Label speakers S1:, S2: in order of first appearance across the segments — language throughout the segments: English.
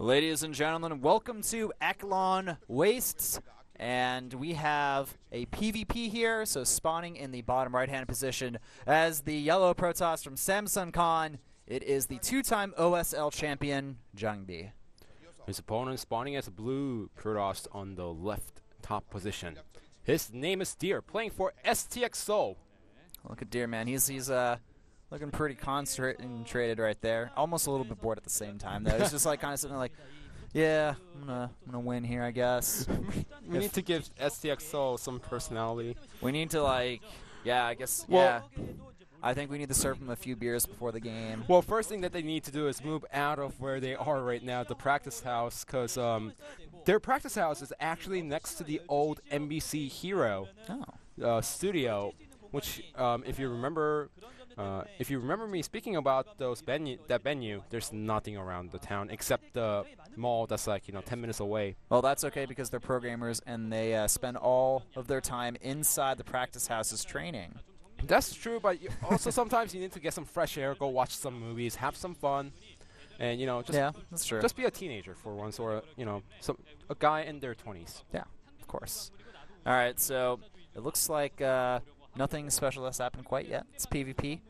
S1: Ladies and gentlemen, welcome to Akilon Wastes, and we have a PvP here, so spawning in the bottom right-hand position as the yellow Protoss from Samsung Con. It is the two-time OSL champion, Jangbi.
S2: His opponent spawning as a blue Protoss on the left top position. His name is Deer, playing for STX Seoul.
S1: Look at Deer, man. He's looking pretty concentrated right there. Almost a little bit bored at the same time, though. He's just like kind of sitting there like, yeah, I'm gonna win here, I guess.
S2: We need to give STX Seoul some personality.
S1: We need to I guess,
S2: well,
S1: yeah. I think we need to serve them a few beers before the game.
S2: Well, first thing that they need to do is move out of where they are right now, the practice house, because their practice house is actually next to the old NBC Hero studio, which, if you remember me speaking about that venue, there's nothing around the town except the mall that's 10 minutes away.
S1: Well, that's okay because they're programmers and they spend all of their time inside the practice houses training.
S2: That's true, but also sometimes you need to get some fresh air, go watch some movies, have some fun, and
S1: yeah, that's true.
S2: Just be a teenager for once, or a guy in their 20s.
S1: Yeah, of course. All right, so it looks like nothing special has happened quite yet. It's PvP.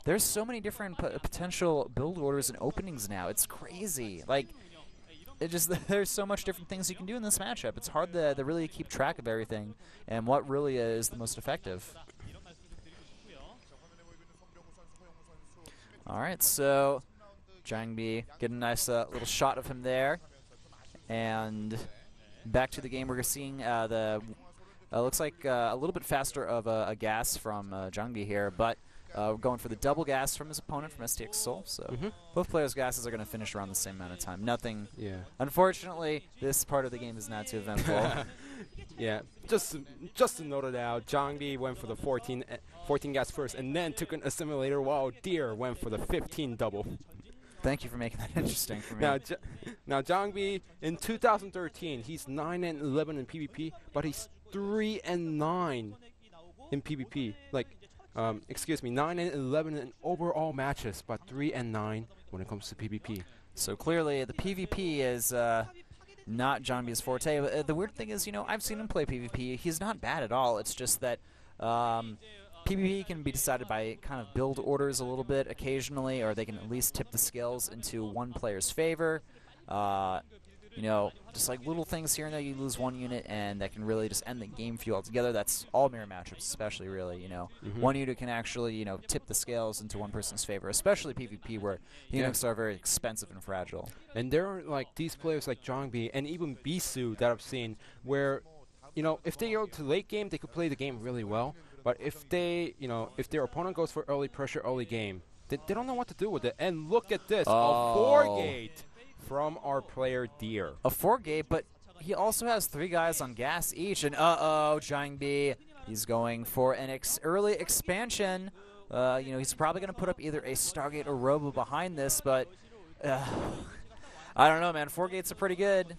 S1: There's so many different potential build orders and openings now. It's crazy. There's so much different things you can do in this matchup. It's hard to really keep track of everything and what really is the most effective. All right, so Jangbi getting a nice little shot of him there. And back to the game, we're seeing looks like a little bit faster of a gas from Jangbi here, but we're going for the double gas from his opponent from STX Seoul. So both players' gases are going to finish around the same amount of time. Nothing. Yeah. Unfortunately, this part of the game is not too eventful.
S2: Yeah. Just to note it out, Jangbi went for the 14 gas first, and then took an assimilator, while Deer went for the 15 double.
S1: Thank you for making that interesting for me.
S2: Now Jangbi in 2013, he's 9-11 in PvP, but he's 3-9 in PvP. Excuse me, 9-11 in overall matches, but 3-9 when it comes to PvP.
S1: So clearly, the PvP is not Jangbi's forte. The weird thing is, I've seen him play PvP. He's not bad at all. It's just that PvP can be decided by kind of build orders a little bit occasionally, or they can at least tip the scales into one player's favor. Just like little things here and there, you lose one unit, and that can really just end the game for you altogether. That's all mirror matchups, especially, really, One unit can actually, tip the scales into one person's favor, especially PvP, where units are very expensive and fragile.
S2: And there are, these players like Jangbi and even Bisu that I've seen where, if they go to late game, they could play the game really well. But if they, if their opponent goes for early pressure, early game, they don't know what to do with it. And look at this, a 4-gate. From our player Deer.
S1: A 4-gate, but he also has 3 guys on gas each. And Jangbi, he's going for an early expansion. He's probably going to put up either a Stargate or Robo behind this, but I don't know, man. 4-gates are pretty good.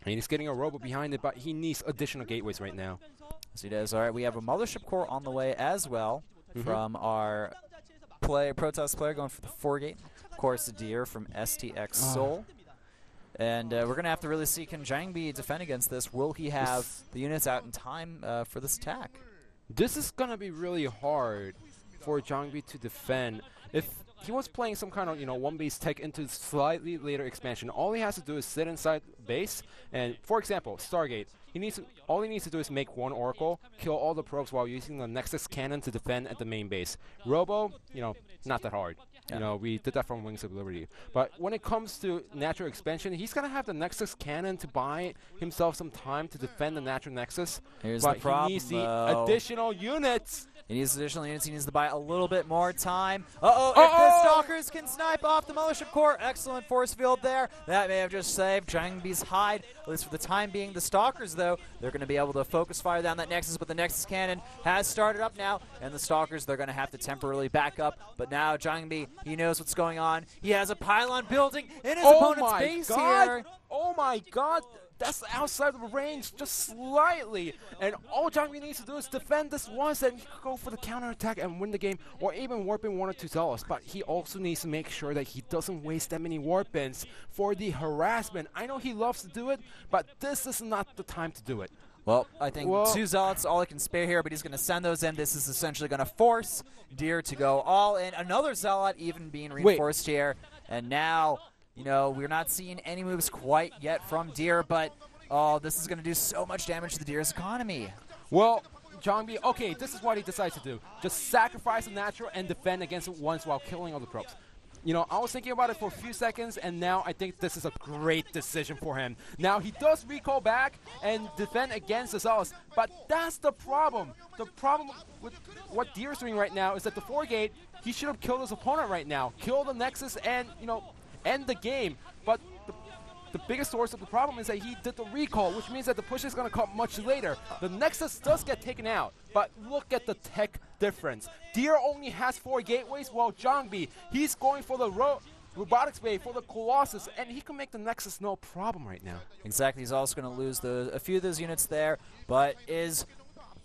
S2: And he's getting a Robo behind it, but he needs additional gateways right now.
S1: Yes, he does. All right, we have a Mothership Core on the way as well from our Protoss player going for the 4-gate. Of course, Deer from STX Seoul. And we're going to have to really see, can Jangbi defend against this? Will he have the units out in time for this attack?
S2: This is going to be really hard for Jangbi to defend. If he was playing some kind of, one base tech into slightly later expansion, all he has to do is sit inside base. And, for example, Stargate, all he needs to do is make one Oracle, kill all the probes while using the Nexus cannon to defend at the main base. Robo, not that hard.
S1: Yeah.
S2: We did that from Wings of Liberty. But when it comes to natural expansion, he's going to have the Nexus cannon to buy himself some time to defend the natural Nexus.
S1: Here's
S2: but
S1: the problem,
S2: he needs the additional units.
S1: He needs additional units. He needs to buy a little bit more time. If the Stalkers can snipe off the Mothership Core, excellent force field there. That may have just saved Jangbi's hide, at least for the time being. The Stalkers, though, they're going to be able to focus fire down that Nexus, but the Nexus cannon has started up now, and the Stalkers, they're going to have to temporarily back up. But now Jangbi, he knows what's going on. He has a pylon building in his opponent's base here.
S2: Oh my god! that's outside of the range, just slightly. And all Jangbi needs to do is defend this once, and he could go for the counterattack and win the game, or even warp in 1 or 2 Zealots. But he also needs to make sure that he doesn't waste that many warp-ins for the harassment. I know he loves to do it, but this is not the time to do it.
S1: Well, I think 2 Zealots all he can spare here, but he's going to send those in. This is essentially going to force Deer to go all in. Another Zealot even being reinforced here. And now, you know, we're not seeing any moves quite yet from Deer, but this is going to do so much damage to the Deer's economy.
S2: Well, Jangbi, okay, this is what he decides to do. Just sacrifice the natural and defend against it once while killing all the probes. You know, I was thinking about it for a few seconds, and now I think this is a great decision for him. Now, he does recall back and defend against the Zealots, but that's the problem. The problem with what Deer's doing right now is that the 4-gate, he should have killed his opponent right now. Kill the Nexus and, you know, end the game. But the biggest source of the problem is that he did the recall, which means that the push is going to come much later. The Nexus does get taken out, but look at the tech difference. Deer only has 4 gateways, while Jangbi, he's going for the robotics bay, for the Colossus, and he can make the Nexus no problem right now.
S1: Exactly. He's also going to lose a few of those units there, but is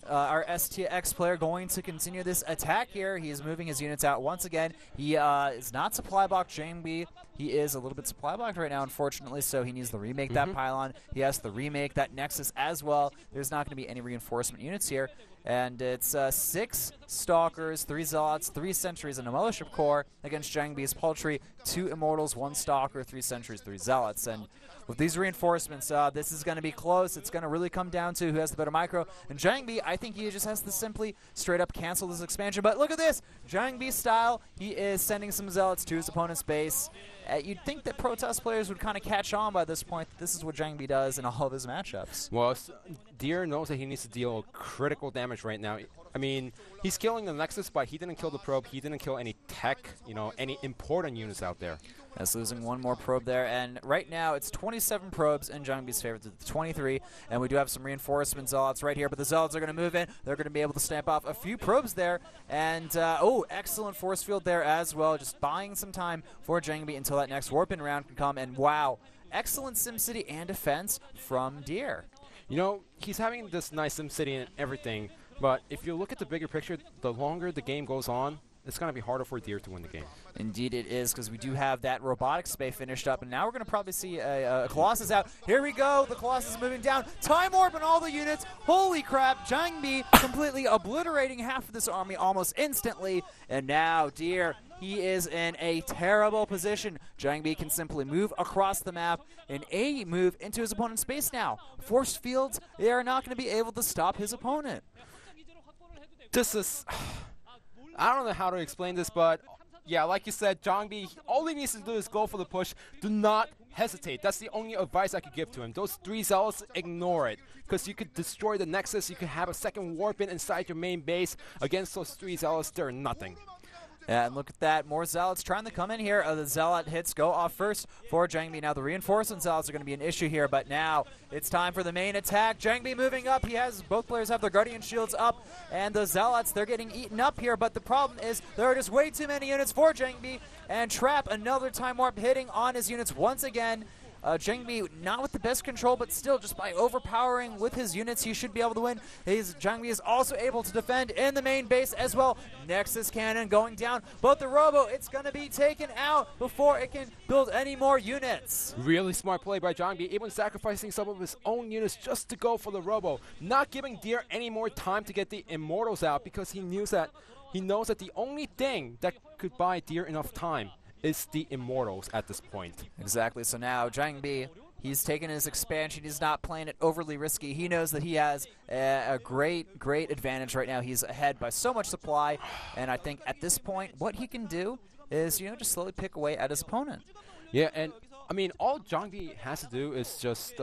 S1: our STX player going to continue this attack here? He is moving his units out once again. He is not supply blocked Jangbi. He is a little bit supply blocked right now, unfortunately, so he needs to remake that pylon. He has to remake that Nexus as well. There's not going to be any reinforcement units here. And it's 6 Stalkers, 3 Zealots, 3 Sentries, and a Mothership Core against Jangbi's paltry 2 Immortals, 1 Stalker, 3 Sentries, 3 Zealots. And with these reinforcements, this is going to be close. It's going to really come down to who has the better micro. And Jangbi, I think he just has to simply straight up cancel this expansion. But look at this. Jangbi style, he is sending some Zealots to his opponent's base. You'd think that Protoss players would kind of catch on by this point. This is what Jangbi does in all of his matchups.
S2: Well, Deer knows that he needs to deal critical damage right now. I mean, he's killing the Nexus, but he didn't kill the probe. He didn't kill any tech, you know, any important units out there.
S1: That's losing 1 more probe there. And right now, it's 27 probes in Jangbi's favor to 23. And we do have some reinforcement Zealots right here. But the Zealots are going to move in. They're going to be able to stamp off a few probes there. And, excellent force field there as well. Just buying some time for Jangbi until that next warp-in round can come. And, wow, excellent SimCity and defense from Deer.
S2: You know, he's having this nice SimCity and everything. But if you look at the bigger picture, the longer the game goes on, it's going to be harder for Deer to win the game.
S1: Indeed it is, because we do have that robotics bay finished up, and now we're going to probably see a Colossus out. Here we go. The Colossus moving down. Time Warp and all the units. Holy crap. Jangbi completely obliterating half of this army almost instantly. And now Deer, he is in a terrible position. Jangbi can simply move across the map and move into his opponent's base now. Force fields, they are not going to be able to stop his opponent.
S2: This is... I don't know how to explain this, but yeah, like you said, Jangbi, all he needs to do is go for the push. Do not hesitate. That's the only advice I could give to him. Those 3 Zealots, ignore it. Because you could destroy the Nexus, you could have a second warp-in inside your main base. Against those 3 Zealots, they're nothing.
S1: Yeah, and look at that. More Zealots trying to come in here. The Zealot hits go off first for Jangbi. Now the reinforcement Zealots are going to be an issue here, but now it's time for the main attack. Jangbi moving up. Both players have their Guardian Shields up, and the Zealots, they're getting eaten up here, but the problem is there are just way too many units for Jangbi, and Trap, another Time Warp hitting on his units once again. Jangbi not with the best control, but still just by overpowering with his units, he should be able to win. Jangbi is also able to defend in the main base as well. Nexus Cannon going down, but the Robo, it's going to be taken out before it can build any more units.
S2: Really smart play by Jangbi, even sacrificing some of his own units just to go for the Robo. Not giving Deer any more time to get the Immortals out because he knows that the only thing that could buy Deer enough time is the Immortals at this point.
S1: Exactly. So now Jangbi, he's taken his expansion. He's not playing it overly risky. He knows that he has a great advantage right now. He's ahead by so much supply, and I think at this point what he can do is, you know, just slowly pick away at his opponent.
S2: Yeah, and I mean, all Jangbi has to do is just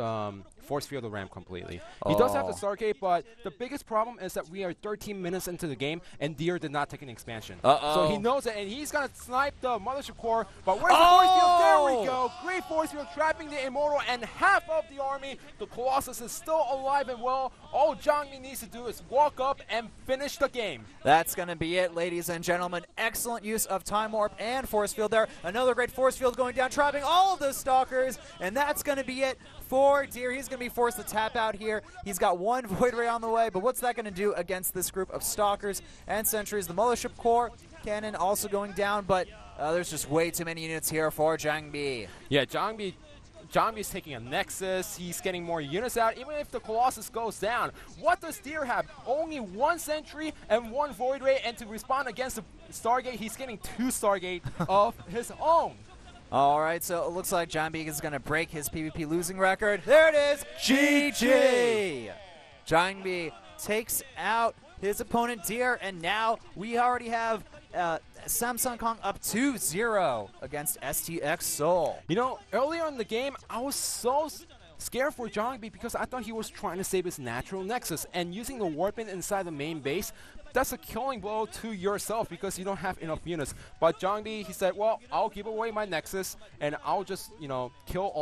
S2: force field the ramp completely. He does have the Stargate, but the biggest problem is that we are 13 minutes into the game, and Deer did not take an expansion. So he knows it, and he's going to snipe the Mothership Core, but where's the force field? There we go. Great force field, trapping the Immortal and half of the army. The Colossus is still alive and well. All Jangbi needs to do is walk up and finish the game.
S1: That's going to be it, ladies and gentlemen. Excellent use of Time Warp and force field there. Another great force field going down, trapping all of those Stalkers, and that's going to be it for Deer. He's going going to be forced to tap out here. He's got one Void Ray on the way, but what's that going to do against this group of Stalkers and Sentries? The Militia Corps Cannon also going down, but there's just way too many units here for Jangbi.
S2: Yeah, Jangbi's taking a Nexus. He's getting more units out. Even if the Colossus goes down, what does Deer have? Only one Sentry and one Void Ray, and to respond against the Stargate, he's getting 2 Stargate of his own.
S1: All right, so it looks like Jangbi is going to break his PvP losing record. There it is, GG! Jangbi takes out his opponent Deer, and now we already have Samsung Kong up 2-0 against STX Seoul.
S2: You know, earlier in the game, I was so scared for Jangbi because I thought he was trying to save his natural Nexus, and using the Warpin inside the main base, that's a killing blow to yourself because you don't have enough units. But Jangbi, he said, well, I'll give away my Nexus, and I'll just, you know, kill all